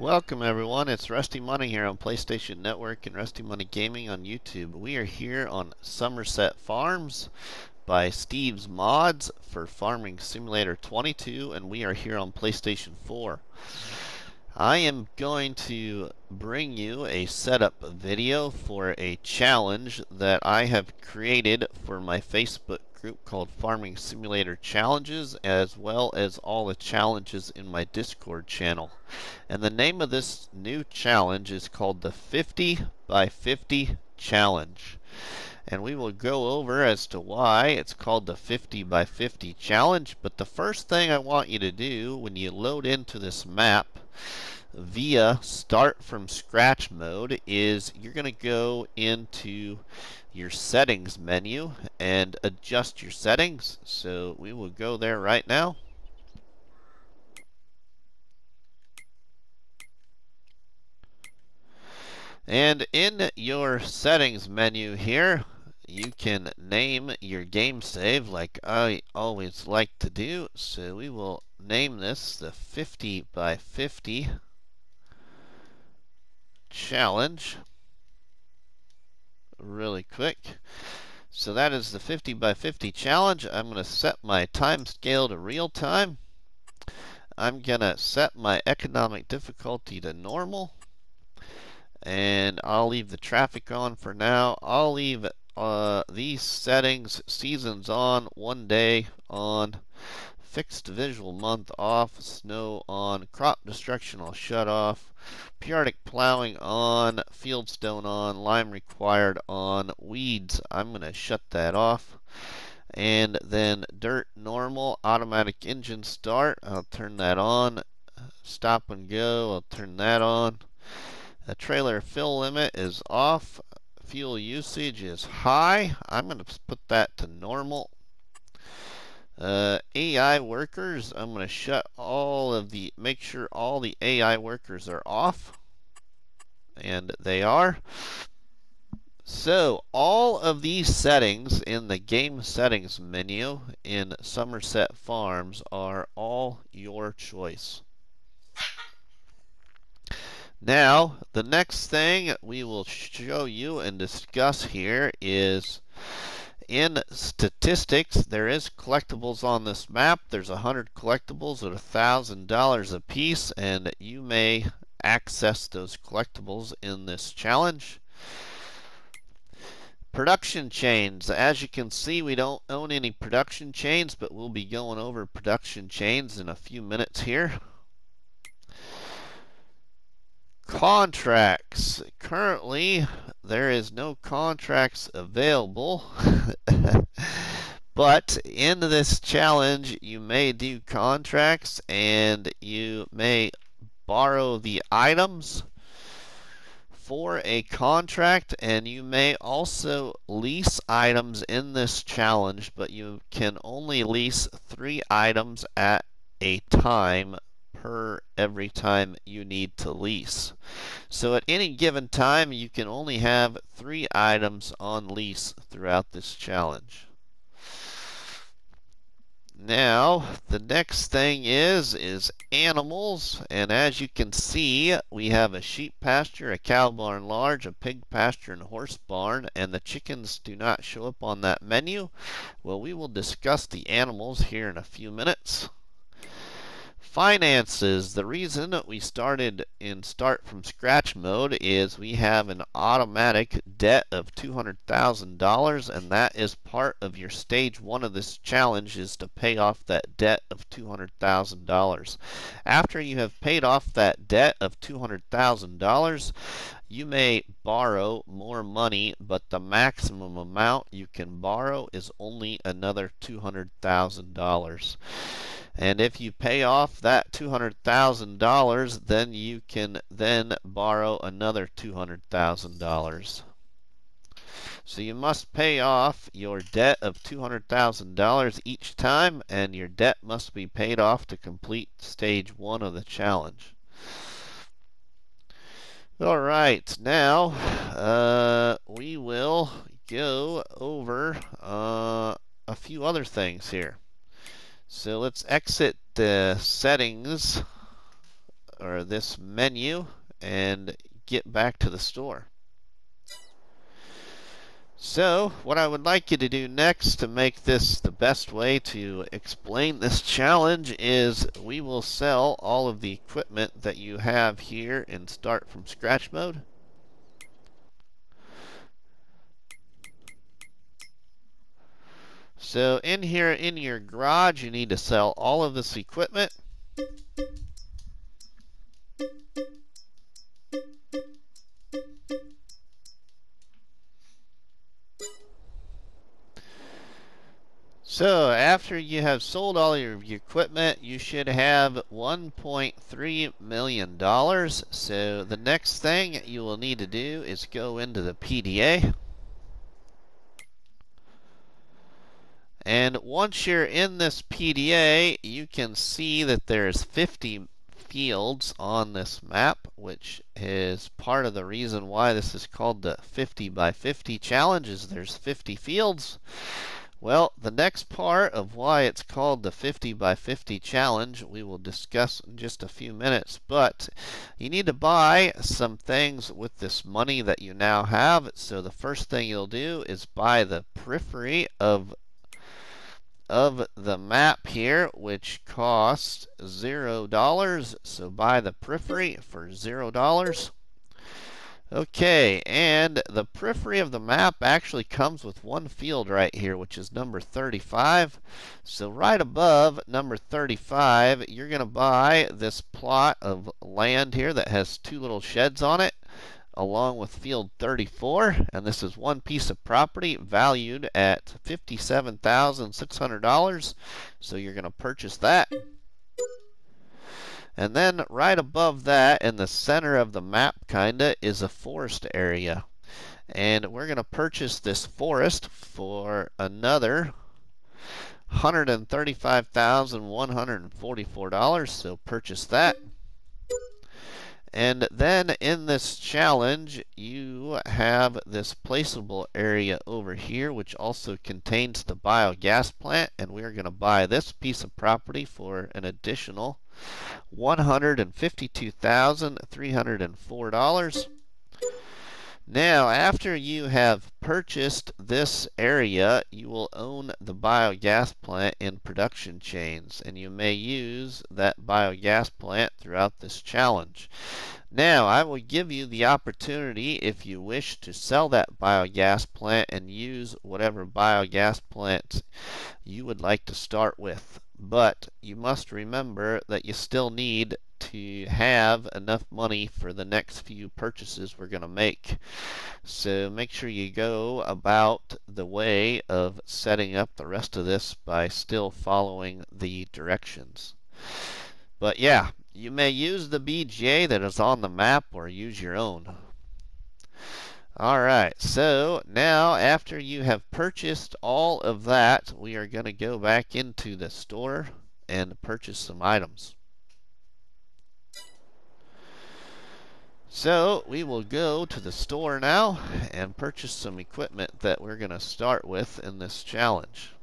Welcome everyone, it's RustyMoney here on PlayStation Network and RustyMoney Gaming on YouTube. We are here on Somerset Farms by Steve's Mods for Farming Simulator 22, and we are here on PlayStation 4. I am going to bring you a setup video for a challenge that I have created for my Facebook group called Farming Simulator Challenges, as well as all the challenges in my Discord channel. And the name of this new challenge is called the 50 by 50 Challenge. And we will go over as to why it's called the 50 by 50 Challenge. But the first thing I want you to do when you load into this map via start from scratch mode is you're going to go into your settings menu and adjust your settings. So we will go there right now. And in your settings menu here, you can name your game save like I always like to do. So we will name this the 50 by 50 Challenge really quick. So that is the 50 by 50 challenge. I'm going to set my time scale to real time. I'm going to set my economic difficulty to normal. And I'll leave the traffic on for now. I'll leave these settings, seasons on, 1 day on, fixed visual month off, snow on, crop destruction I'll shut off, periodic plowing on, fieldstone on, lime required on, weeds I'm going to shut that off, and then dirt normal, automatic engine start I'll turn that on, stop and go I'll turn that on, the trailer fill limit is off, fuel usage is high, I'm going to put that to normal. AI workers, I'm going to shut all of the, make sure all the AI workers are off. And they are. So all of these settings in the game settings menu in Somerset Farms are all your choice. Now, the next thing we will show you and discuss here is in statistics, there is collectibles on this map. There's 100 collectibles at $1,000 a piece, and you may access those collectibles in this challenge. Production chains. As you can see, we don't own any production chains, but we'll be going over production chains in a few minutes here. Contracts. Currently, there is no contracts available. But in this challenge, you may do contracts and you may borrow the items for a contract, and you may also lease items in this challenge, but you can only lease 3 items at a time per every time you need to lease. So at any given time, you can only have 3 items on lease throughout this challenge. Now, the next thing is animals, and as you can see, we have a sheep pasture, a cow barn large, a pig pasture, and a horse barn, and the chickens do not show up on that menu. Well, we will discuss the animals here in a few minutes. Finances. The reason that we started in start from scratch mode is we have an automatic debt of $200,000, and that is part of your stage 1 of this challenge, is to pay off that debt of $200,000. After you have paid off that debt of $200,000, you may borrow more money, but the maximum amount you can borrow is only another $200,000. And if you pay off that $200,000, then you can then borrow another $200,000. So you must pay off your debt of $200,000 each time, and your debt must be paid off to complete stage 1 of the challenge. All right, now we will go over a few other things here. So let's exit the settings or this menu and get back to the store. So what I would like you to do next to make this the best way to explain this challenge is we will sell all of the equipment that you have here in start from scratch mode. So in here in your garage you need to sell all of this equipment. So after you have sold all your equipment, you should have $1.3 million. So the next thing you will need to do is go into the PDA. And once you're in this PDA, you can see that there's 50 fields on this map, which is part of the reason why this is called the 50 by 50 challenge, is there's 50 fields. Well, the next part of why it's called the 50 by 50 challenge we will discuss in just a few minutes, but you need to buy some things with this money that you now have. So the first thing you'll do is buy the periphery of the map here, which costs $0. So buy the periphery for $0. Okay, and the periphery of the map actually comes with one field right here, which is number 35. So right above number 35, you're going to buy this plot of land here that has two little sheds on it, along with field 34. And this is one piece of property valued at $57,600. So you're going to purchase that. And then right above that, in the center of the map kinda, is a forest area. And we're going to purchase this forest for another $135,144. So purchase that. And then in this challenge, you have this placeable area over here, which also contains the biogas plant. And we're going to buy this piece of property for an additional $152,304. Now, after you have purchased this area, you will own the biogas plant in production chains, and you may use that biogas plant throughout this challenge. Now, I will give you the opportunity, if you wish, to sell that biogas plant and use whatever biogas plant you would like to start with. But you must remember that you still need to have enough money for the next few purchases we're going to make. So make sure you go about the way of setting up the rest of this by still following the directions. But yeah, you may use the BGA that is on the map or use your own. Alright, so now after you have purchased all of that, we are going to go back into the store and purchase some items. So we will go to the store now and purchase some equipment that we're going to start with in this challenge.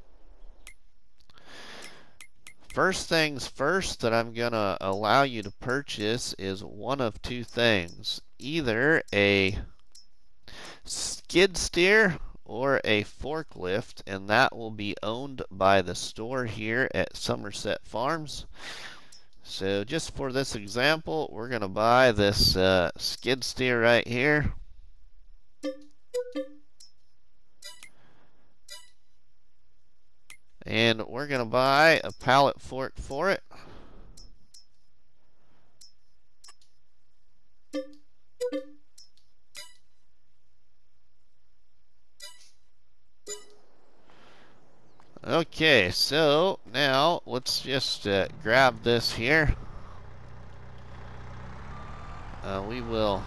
First things first that I'm going to allow you to purchase is one of two things. Either a Skidsteer or a forklift, and that will be owned by the store here at Somerset Farms. So just for this example, we're going to buy this Skidsteer right here. And we're going to buy a pallet fork for it. Okay, so now let's just grab this here. We will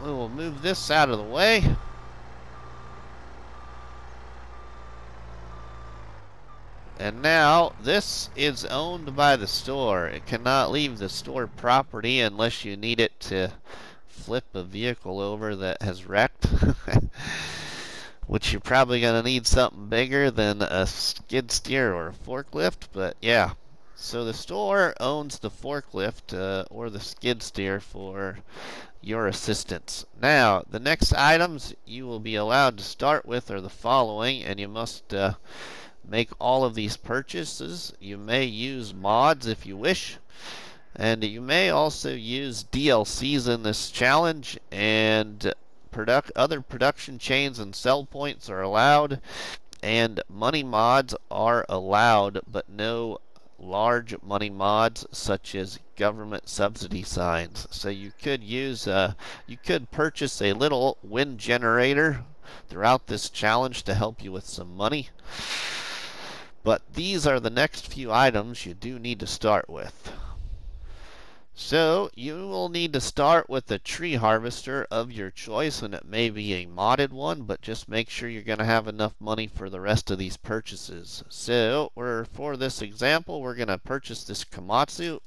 move this out of the way. And now this is owned by the store. It cannot leave the store property unless you need it to flip a vehicle over that has wrecked. which you're probably going to need something bigger than a skid steer or a forklift, but yeah. So the store owns the forklift or the skid steer for your assistance. Now, the next items you will be allowed to start with are the following, and you must make all of these purchases. You may use mods if you wish, and you may also use DLCs in this challenge, and other production chains and sell points are allowed, and money mods are allowed, but no large money mods such as government subsidy signs. So you could purchase a little wind generator throughout this challenge to help you with some money. But these are the next few items you do need to start with. So you will need to start with a tree harvester of your choice, and it may be a modded one, but just make sure you're going to have enough money for the rest of these purchases. So for this example, we're going to purchase this Komatsu.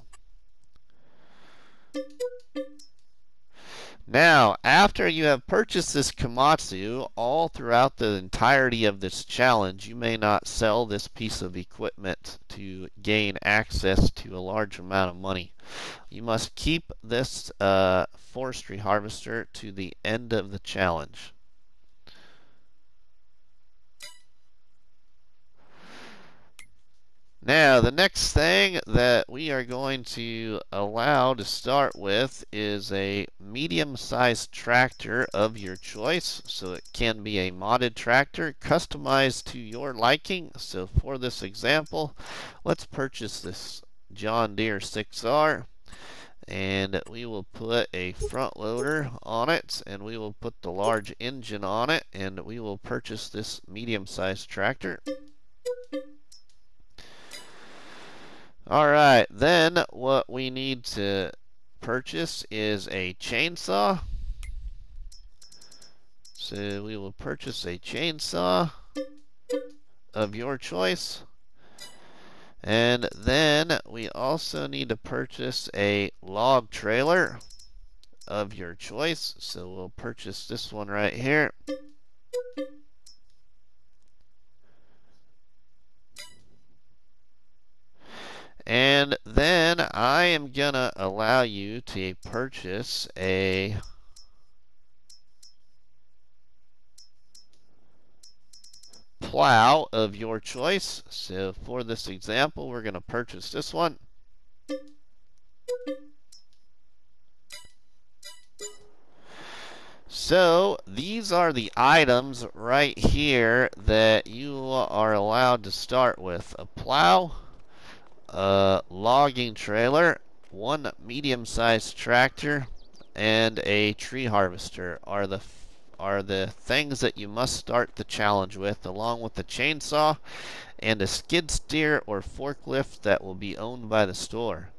Now, after you have purchased this Komatsu, all throughout the entirety of this challenge, you may not sell this piece of equipment to gain access to a large amount of money. You must keep this forestry harvester to the end of the challenge. Now, the next thing that we are going to allow to start with is a medium-sized tractor of your choice. So it can be a modded tractor, customized to your liking. So for this example, let's purchase this John Deere 6R. And we will put a front loader on it, and we will put the large engine on it, and we will purchase this medium-sized tractor. Alright, then what we need to purchase is a chainsaw. So we will purchase a chainsaw of your choice. And then we also need to purchase a log trailer of your choice. So we'll purchase this one right here. And then I am going to allow you to purchase a plow of your choice. So for this example, we're going to purchase this one. So these are the items right here that you are allowed to start with. A plow, a logging trailer, one medium-sized tractor, and a tree harvester are the things that you must start the challenge with, along with the chainsaw and a skid steer or forklift that will be owned by the store.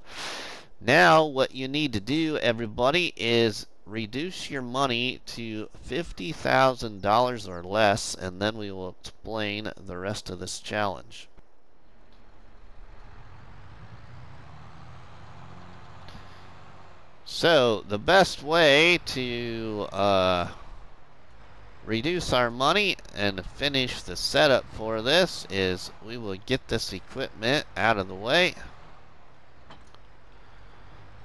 Now what you need to do, everybody, is reduce your money to $50,000 or less, and then we will explain the rest of this challenge. So the best way to reduce our money and finish the setup for this is we will get this equipment out of the way.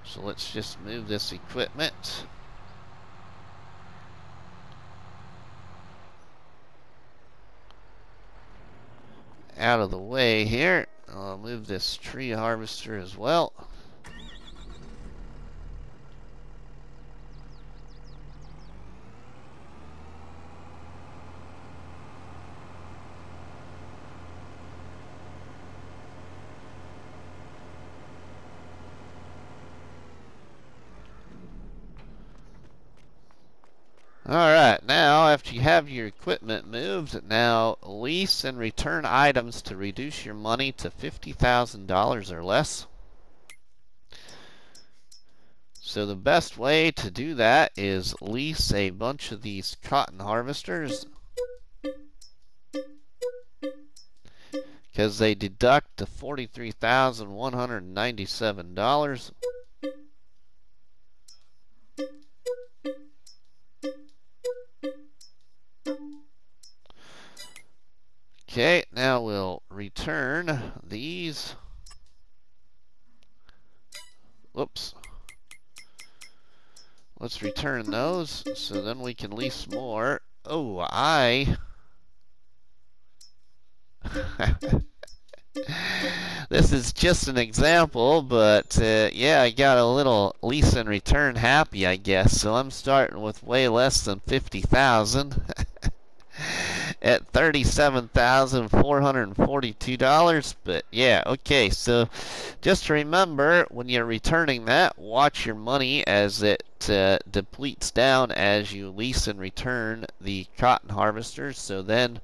So let's just move this equipment out of the way here. I'll move this tree harvester as well. Alright, now after you have your equipment moved, now lease and return items to reduce your money to $50,000 or less. So the best way to do that is lease a bunch of these cotton harvesters, because they deduct to $43,197. Okay, now we'll return these. Whoops. Let's return those so then we can lease more. Oh, this is just an example, but yeah, I got a little lease and return happy, I guess. So I'm starting with way less than 50,000 at $37,442. But yeah, okay. So just remember, when you're returning that, watch your money as it depletes down as you lease and return the cotton harvesters. So then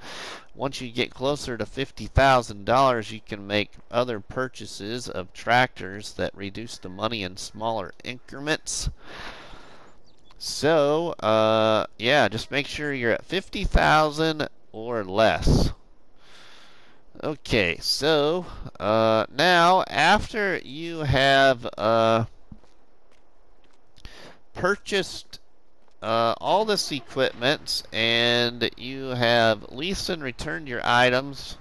once you get closer to $50,000, you can make other purchases of tractors that reduce the money in smaller increments. So, yeah, just make sure you're at 50,000 or less. Okay, so now after you have purchased all this equipment and you have leased and returned your items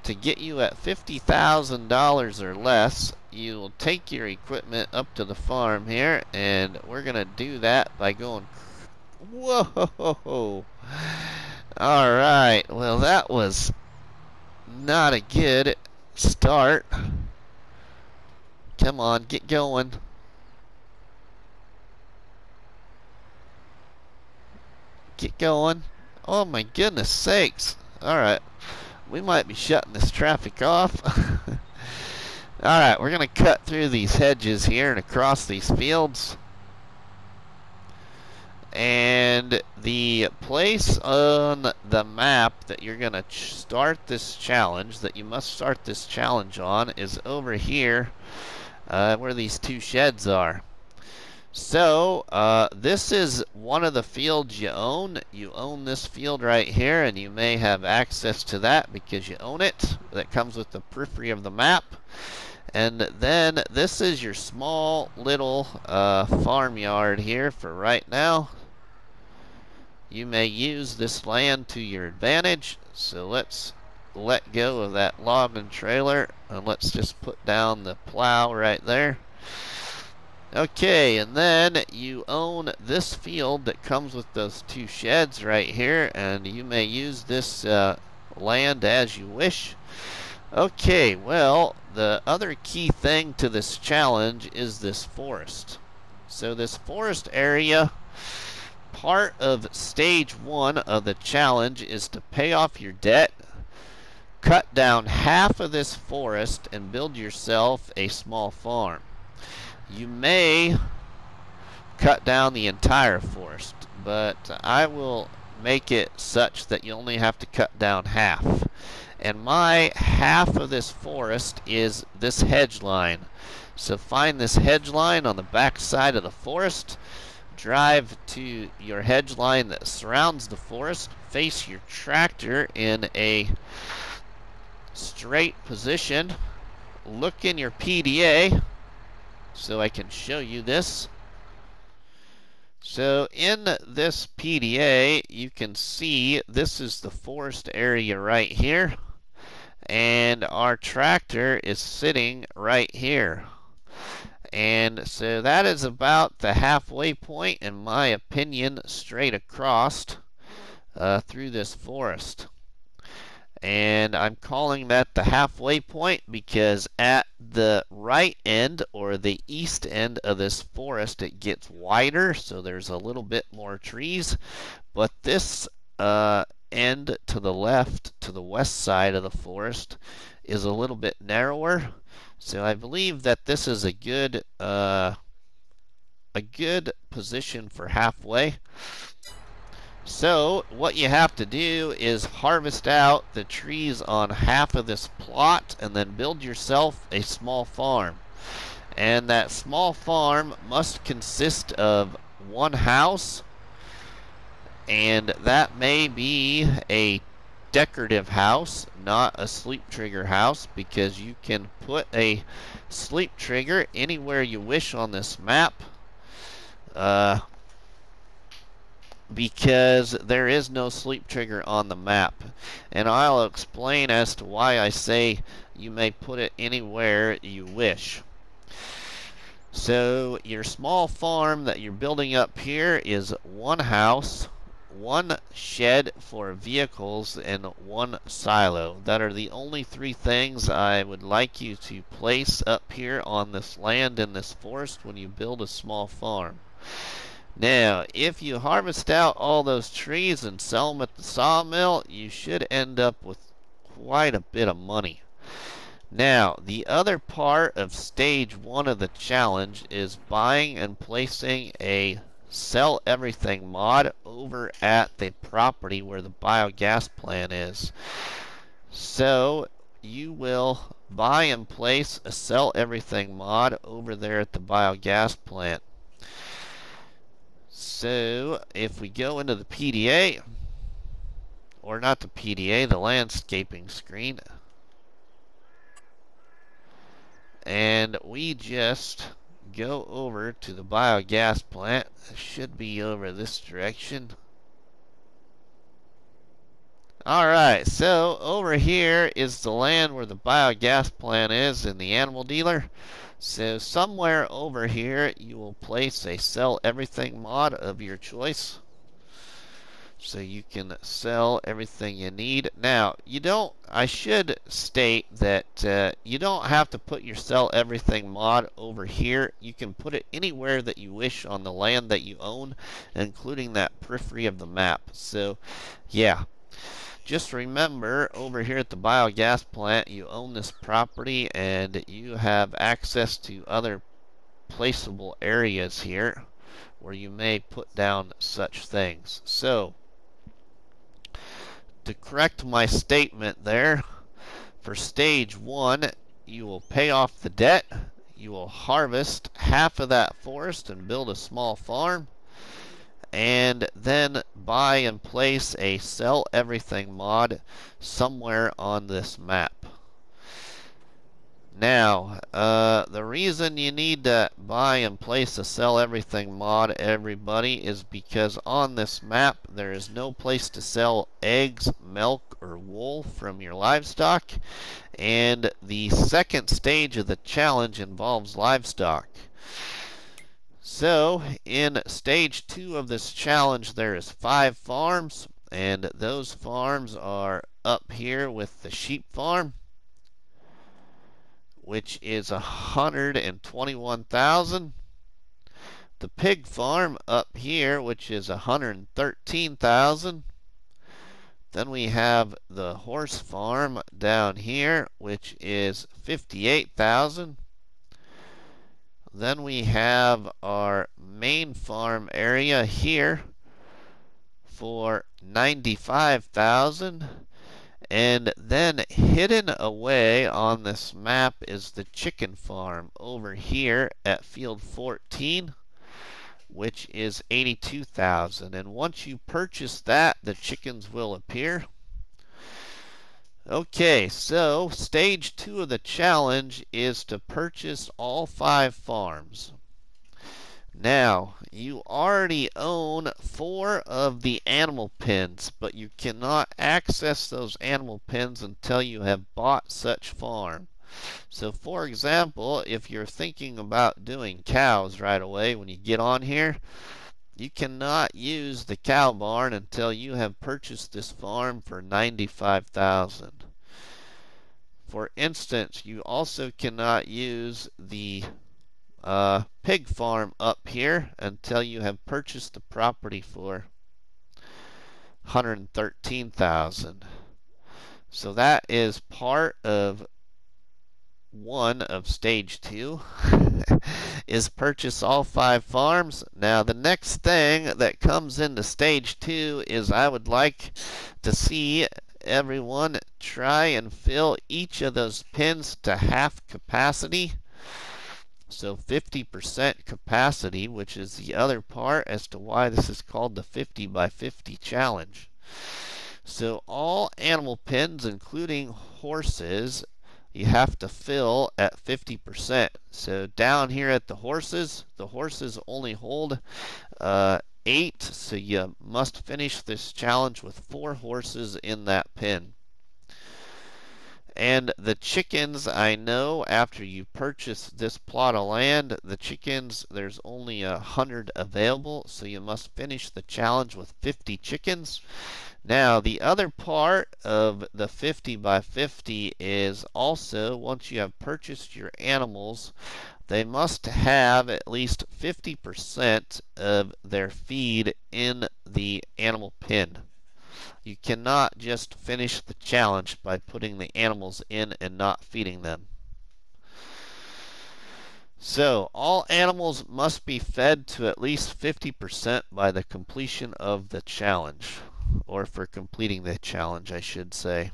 to get you at $50,000 or less, you will take your equipment up to the farm here, and we're going to do that by going, whoa! Alright, well that was not a good start. Come on, get going. Get going. Oh my goodness sakes. Alright, we might be shutting this traffic off. Alright, we're going to cut through these hedges here and across these fields. And the place on the map that you're going to start this challenge, that you must start this challenge on, is over here where these two sheds are. So, this is one of the fields you own. You own this field right here, and you may have access to that because you own it. That comes with the periphery of the map. And then this is your small little farmyard here for right now. You may use this land to your advantage. So let's let go of that logging trailer, and let's just put down the plow right there. Okay, and then you own this field that comes with those two sheds right here, and you may use this land as you wish. Okay, well, the other key thing to this challenge is this forest. So this forest area, part of stage 1 of the challenge is to pay off your debt, cut down half of this forest, and build yourself a small farm. You may cut down the entire forest, but I will make it such that you only have to cut down half. And my half of this forest is this hedge line. So find this hedge line on the back side of the forest, drive to your hedge line that surrounds the forest, face your tractor in a straight position, look in your PDA so I can show you this. So in this PDA, you can see this is the forest area right here, and our tractor is sitting right here. And so that is about the halfway point, in my opinion, straight across through this forest. And I'm calling that the halfway point because at the right end, or the east end of this forest, it gets wider, so there's a little bit more trees. But this end to the left, to the west side of the forest, is a little bit narrower. So I believe that this is a good position for halfway. So what you have to do is harvest out the trees on half of this plot and then build yourself a small farm. And that small farm must consist of one house, and that may be a decorative house, not a sleep trigger house, because you can put a sleep trigger anywhere you wish on this map. because there is no sleep trigger on the map. And I'll explain as to why I say you may put it anywhere you wish. So your small farm that you're building up here is one house, one shed for vehicles, and one silo. That are the only three things I would like you to place up here on this land in this forest when you build a small farm. Now, if you harvest out all those trees and sell them at the sawmill, you should end up with quite a bit of money. Now, the other part of stage 1 of the challenge is buying and placing a sell everything mod over at the property where the biogas plant is. So, you will buy and place a sell everything mod over there at the biogas plant. So, if we go into the PDA, or not the PDA, the landscaping screen, and we just go over to the biogas plant. It should be over this direction. Alright, so over here is the land where the biogas plant is in the animal dealer. So somewhere over here you will place a sell everything mod of your choice. So you can sell everything you need. Now, I should state that you don't have to put your sell everything mod over here. You can put it anywhere that you wish on the land that you own, including that periphery of the map. So, yeah. Just remember, over here at the biogas plant, you own this property and you have access to other placeable areas here where you may put down such things. So, to correct my statement there, for stage 1, you will pay off the debt, you will harvest half of that forest and build a small farm, and then buy and place a sell everything mod somewhere on this map. Now, the reason you need to buy and place a sell everything mod, everybody, is because on this map there is no place to sell eggs, milk, or wool from your livestock, and the second stage of the challenge involves livestock. So, in stage 2 of this challenge, there is 5 farms, and those farms are up here with the sheep farm, which is 121,000. The pig farm up here, which is 113,000. Then we have the horse farm down here, which is 58,000. Then we have our main farm area here for 95,000. And then hidden away on this map is the chicken farm over here at field 14, which is 82,000. And once you purchase that, the chickens will appear. Okay, so stage 2 of the challenge is to purchase all 5 farms. Now, you already own 4 of the animal pens, but you cannot access those animal pens until you have bought such farm. So, for example, if you're thinking about doing cows right away when you get on here, you cannot use the cow barn until you have purchased this farm for 95,000. For instance, you also cannot use the pig farm up here until you have purchased the property for 113,000. So that is part of 1 of stage 2 is purchase all 5 farms. Now the next thing that comes into stage 2 is I would like to see everyone try and fill each of those pens to half capacity. So 50% capacity, which is the other part as to why this is called the 50 by 50 challenge. So all animal pens, including horses, you have to fill at 50%. So down here at the horses only hold 8, so you must finish this challenge with 4 horses in that pen. And the chickens, I know after you purchase this plot of land, the chickens, there's only 100 available, so you must finish the challenge with 50 chickens. Now, the other part of the 50 by 50 is also, once you have purchased your animals, they must have at least 50% of their feed in the animal pen. You cannot just finish the challenge by putting the animals in and not feeding them. So, all animals must be fed to at least 50% by the completion of the challenge. Or for completing the challenge, I should say.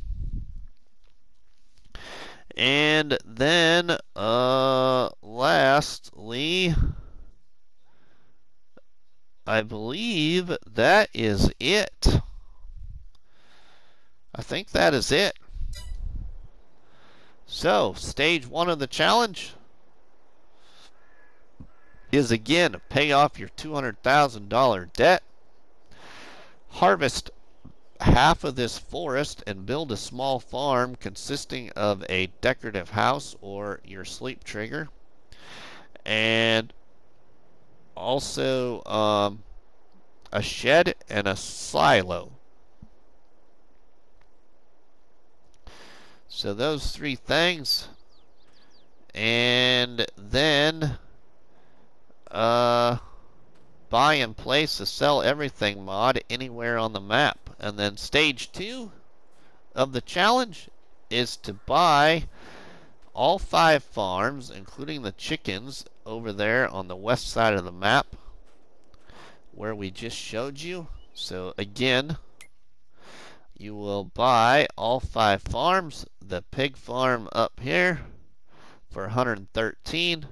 And then, lastly, I believe that is it. I think that is it. So, stage 1 of the challenge is again pay off your $200,000 debt, harvest half of this forest and build a small farm consisting of a decorative house or your sleep trigger, and also a shed and a silo. So those 3 things, and then buy and place a sell everything mod anywhere on the map. And then stage 2 of the challenge is to buy all 5 farms, including the chickens, over there on the west side of the map where we just showed you. So again, you will buy all 5 farms, the pig farm up here for 113,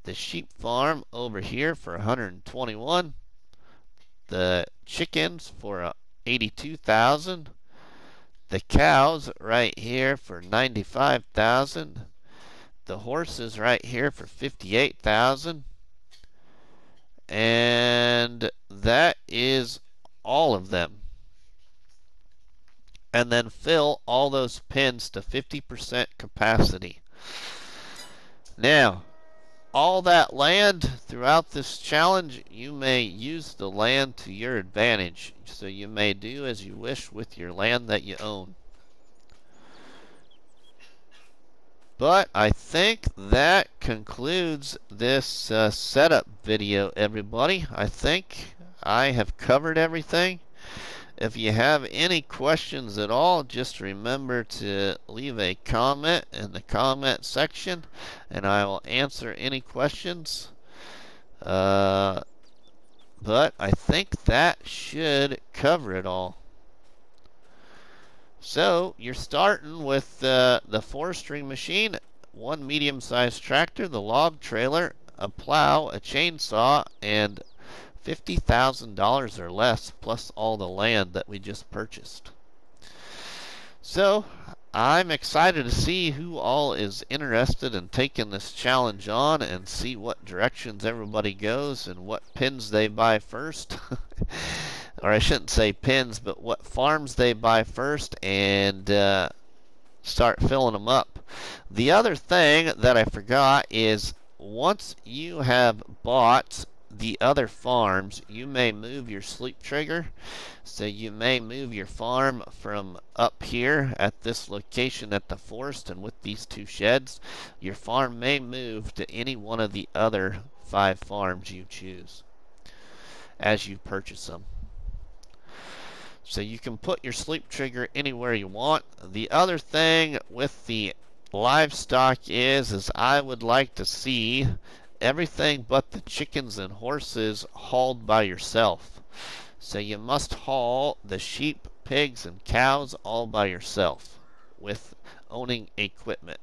the sheep farm over here for 121, the chickens for 82,000, the cows right here for 95,000, the horses right here for 58,000, and that is all of them. And then fill all those pens to 50% capacity. Now, all that land throughout this challenge, you may use the land to your advantage. So you may do as you wish with your land that you own. But I think that concludes this setup video, everybody. I think I have covered everything. If you have any questions at all, just remember to leave a comment in the comment section, and I will answer any questions. But I think that should cover it all. So you're starting with the forestry machine, 1 medium-sized tractor, the log trailer, a plow, a chainsaw, and $50,000 or less, plus all the land that we just purchased. So I'm excited to see who all is interested in taking this challenge on and see what directions everybody goes and what pins they buy first. Or I shouldn't say pins, but what farms they buy first, and start filling them up. The other thing that I forgot is, once you have bought the other farms, you may move your sleep trigger. So you may move your farm from up here at this location at the forest, and with these 2 sheds, your farm may move to any one of the other 5 farms you choose as you purchase them. So you can put your sleep trigger anywhere you want. The other thing with the livestock is I would like to see everything but the chickens and horses hauled by yourself. So you must haul the sheep, pigs, and cows all by yourself with owning equipment.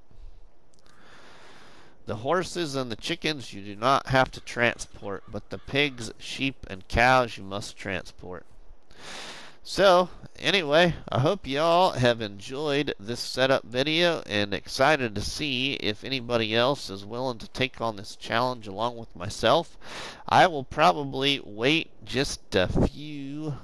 The horses and the chickens you do not have to transport, but the pigs, sheep, and cows you must transport. So, anyway, I hope y'all have enjoyed this setup video and excited to see if anybody else is willing to take on this challenge along with myself. I will probably wait just a few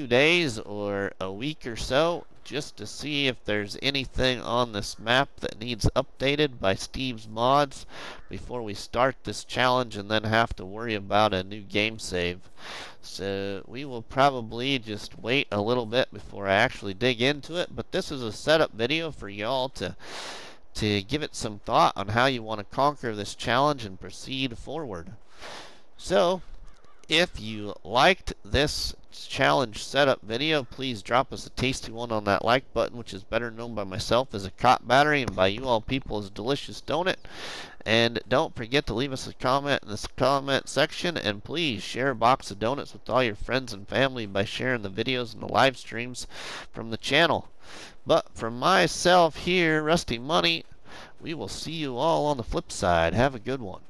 days or a week or so just to see if there's anything on this map that needs updated by Steve's mods before we start this challenge and then have to worry about a new game save. So we will probably just wait a little bit before I actually dig into it, but this is a setup video for y'all to give it some thought on how you want to conquer this challenge and proceed forward. So if you liked this challenge setup video, please drop us a tasty one on that like button, which is better known by myself as a cop battery and by you all people as delicious donut. And don't forget to leave us a comment in this comment section, and please share a box of donuts with all your friends and family by sharing the videos and the live streams from the channel. But from myself here, Rusty Money, we will see you all on the flip side. Have a good one.